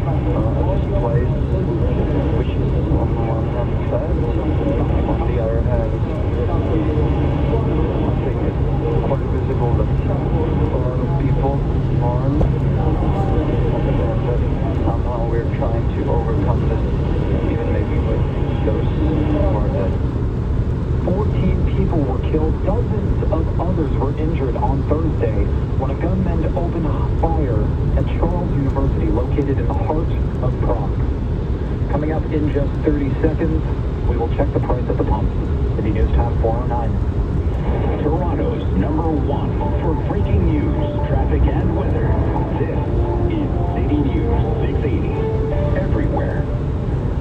displays, which on the one hand sad, on the other hand, I think it's quite visible that a lot of people mourn, and that somehow we're trying to overcome this, even maybe with those who are dead. 14 people were killed, dozens of others were injured on Thursday when a gunman opened fire at Charles University, located in the heart of Prague. Coming up in just 30 seconds, we will check the price at the pump. City News Time 409. Toronto's #1 for breaking news, traffic, and weather. This is City News 680. Everywhere.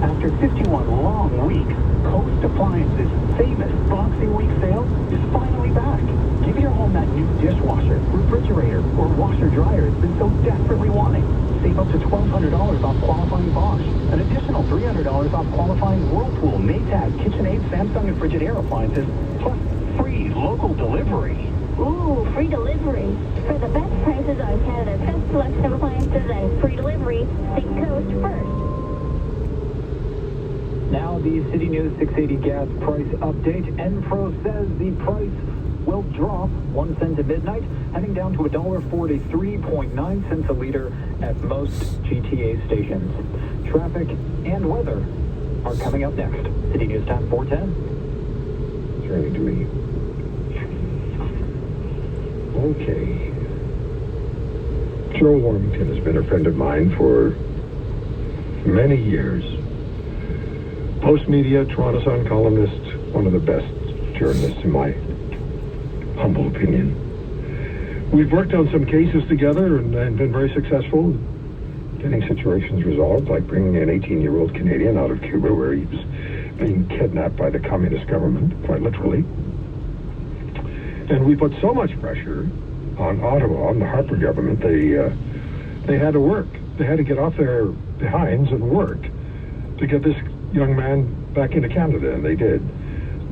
After 51 long weeks, Coast Appliances' famous Boxing Week sale is finally back. Give your home that new dishwasher, refrigerator, or washer-dryer it's been so desperately wanting. Save up to $1,200 off qualifying Bosch. An additional $300 off qualifying Whirlpool, Maytag, KitchenAid, Samsung, and Frigidaire appliances, plus free local delivery. Ooh, free delivery. For the best prices on Canada's best selection of appliances and free delivery, think Coast first. Now the City News 680 gas price update. Enfro says the price will drop 1 cent at midnight, heading down to $1.43.9 a liter at most GTA stations. Traffic and weather are coming up next. City News Time 410. Turning to me. Okay. Joe Warmington has been a friend of mine for many years. Post-media, Toronto Sun columnist, one of the best journalists in my humble opinion. We've worked on some cases together and been very successful getting situations resolved, like bringing an 18-year-old Canadian out of Cuba where he was being kidnapped by the communist government, quite literally. And we put so much pressure on Ottawa, on the Harper government, they had to work. They had to get off their behinds and work to get this young man back into Canada, and they did.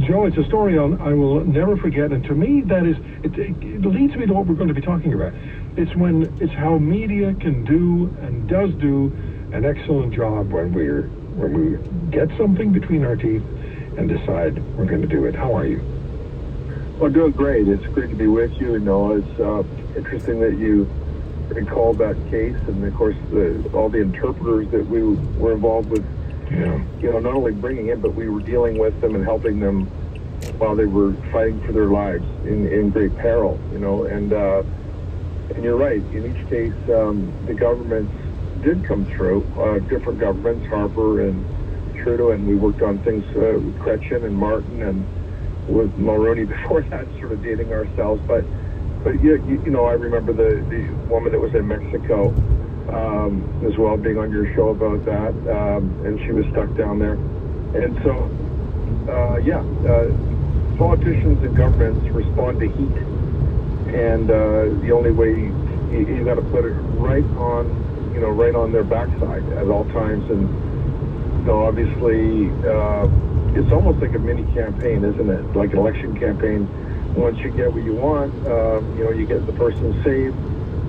Joe, it's a story I will never forget, and to me, that is, it leads me to what we're going to be talking about. It's how media can do and does do an excellent job when we get something between our teeth and decide we're going to do it. How are you? Well, doing great. It's great to be with you. It's interesting that you recalled that case, and of course, all the interpreters that we were involved with. Yeah. Not only bringing in, but we were dealing with them and helping them while they were fighting for their lives in great peril. And you're right. In each case, the governments did come through. Different governments, Harper and Trudeau, and we worked on things with Chrétien and Martin and with Mulroney before that, sort of dating ourselves. But I remember the woman that was in Mexico. As well, being on your show about that, and she was stuck down there. And so, politicians and governments respond to heat, and the only way you got to put it right on their backside at all times. And obviously, it's almost like a mini campaign, isn't it? Like an election campaign. Once you get what you want, you get the person saved.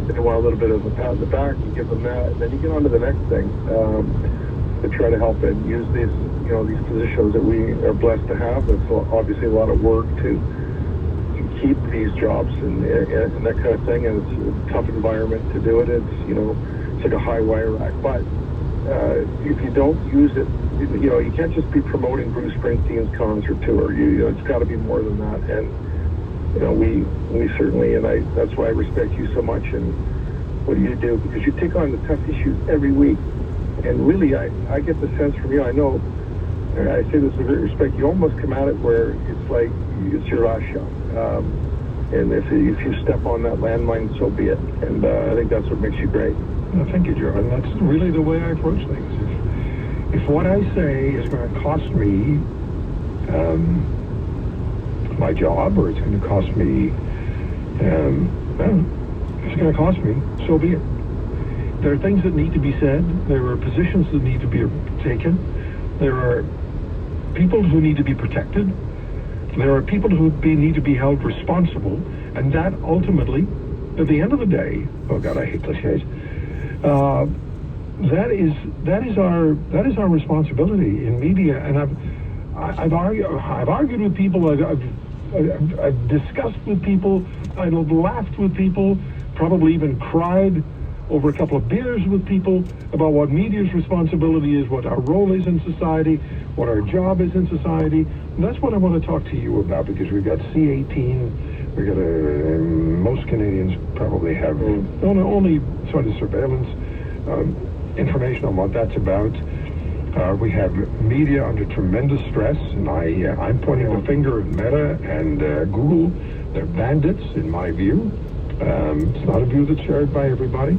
They want a little bit of a pat in the back, you give them that, and then you get on to the next thing to try to help and use these positions that we are blessed to have. It's obviously a lot of work to keep these jobs and that kind of thing, and it's a tough environment to do it. It's like a high wire act. But if you don't use it, you can't just be promoting Bruce Springsteen's concert tour. It's got to be more than that. And we certainly, and that's why I respect you so much. And what do? Because you take on the tough issues every week. And really, I get the sense from you, I know, and I say this with great respect, you almost come at it where it's like it's your last shot. And if you step on that landmine, so be it. And I think that's what makes you great. Well, thank you, Joe. And that's really the way I approach things. If what I say is going to cost me my job, or it's going to cost me, if it's going to cost me, so be it. There are things that need to be said. There are positions that need to be taken. There are people who need to be protected. There are people who need to be held responsible. And that ultimately, at the end of the day, oh God, I hate cliches, that is our responsibility in media. And I've argued with people. I've discussed with people. I've laughed with people. Probably even cried over a couple of beers with people about what media's responsibility is, what our role is in society, what our job is in society. And that's what I want to talk to you about, because we've got C-18. We got most Canadians probably have only sort of surveillance information on what that's about. We have media under tremendous stress, and I'm pointing the finger at Meta and Google. They're bandits, in my view. It's not a view that's shared by everybody.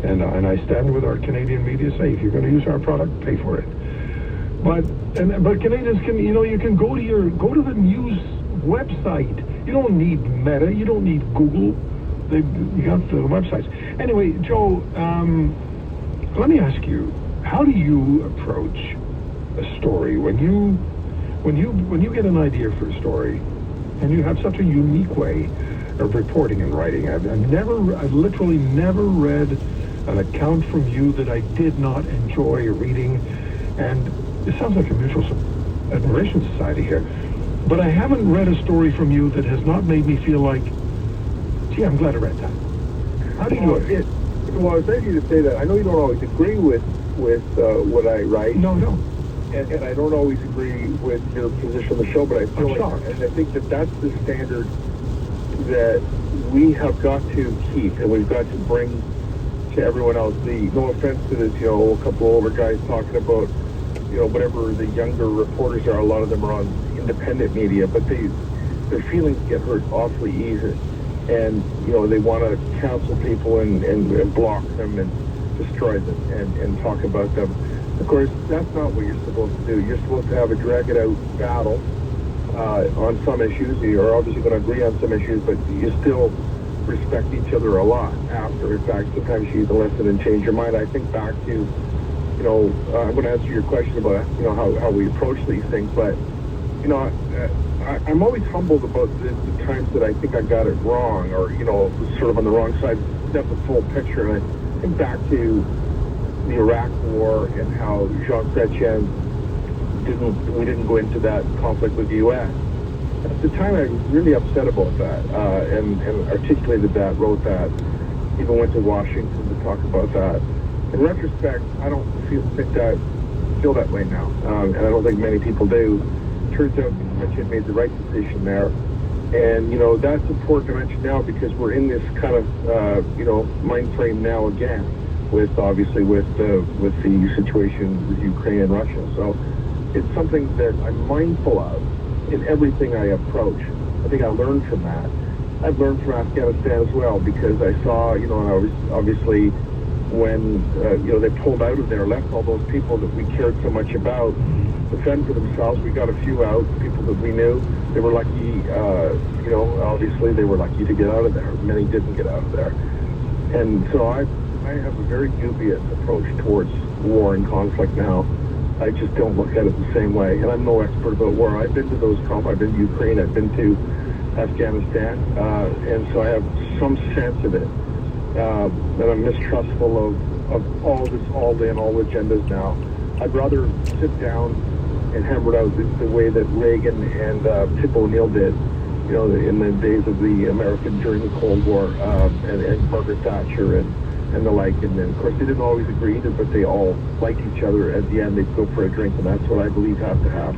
And I stand with our Canadian media, say, if you're going to use our product, pay for it. But Canadians can, you can go to the news website. You don't need Meta. You don't need Google. You got the websites. Anyway, Joe, let me ask you, how do you approach a story when you get an idea for a story, and you have such a unique way of reporting and writing? I've literally never read an account from you that I did not enjoy reading, and it sounds like a mutual admiration society here, but I haven't read a story from you that has not made me feel like, gee, I'm glad I read that. How do you do it? Well, it's nice of you to say that. I know you don't always agree with what I write. No. And I don't always agree with your position on the show, but I feel shocked. And I think that's the standard that we have got to keep, and we've got to bring to everyone else. No offense to this, a couple of older guys talking about, whatever the younger reporters are. A lot of them are on independent media, but their feelings get hurt awfully easy, and they want to cancel people and block them and destroy them and talk about them. Of course, that's not what you're supposed to do. You're supposed to have a drag-it-out battle on some issues. You're obviously going to agree on some issues, but you still respect each other a lot after. In fact, sometimes you even listen and change your mind. I think back to, I'm going to answer your question about, how we approach these things, but, I'm always humbled about the times that I think I got it wrong, or, sort of on the wrong side, that's the full picture. And I think back to the Iraq War and how Jean Chrétien we didn't go into that conflict with the U.S. At the time, I was really upset about that, and articulated that, wrote that, even went to Washington to talk about that. In retrospect, I don't feel that way now, and I don't think many people do. Turns out Chrétien made the right decision there, and that's important to mention now, because we're in this kind of mind frame now again, with the situation with Ukraine and Russia. So it's something that I'm mindful of in everything I approach. I think I learned from that. I've learned from Afghanistan as well, because I saw, and I was obviously when they pulled out of there, left all those people that we cared so much about defend for themselves. We got a few out, people that we knew. They were lucky, obviously they were lucky to get out of there. Many didn't get out of there. And so I have a very dubious approach towards war and conflict now. I just don't look at it the same way. And I'm no expert about war. I've been to those conflicts. I've been to Ukraine. I've been to Afghanistan. And so I have some sense of it. And I'm mistrustful of all this, all the agendas now. I'd rather sit down and hammer it out the way that Reagan and Tip O'Neill did, in the days of the American during the Cold War, and Margaret Thatcher and the like. And then, of course, they didn't always agree, but they all liked each other. At the end, they'd go for a drink, and that's what I believe has to happen.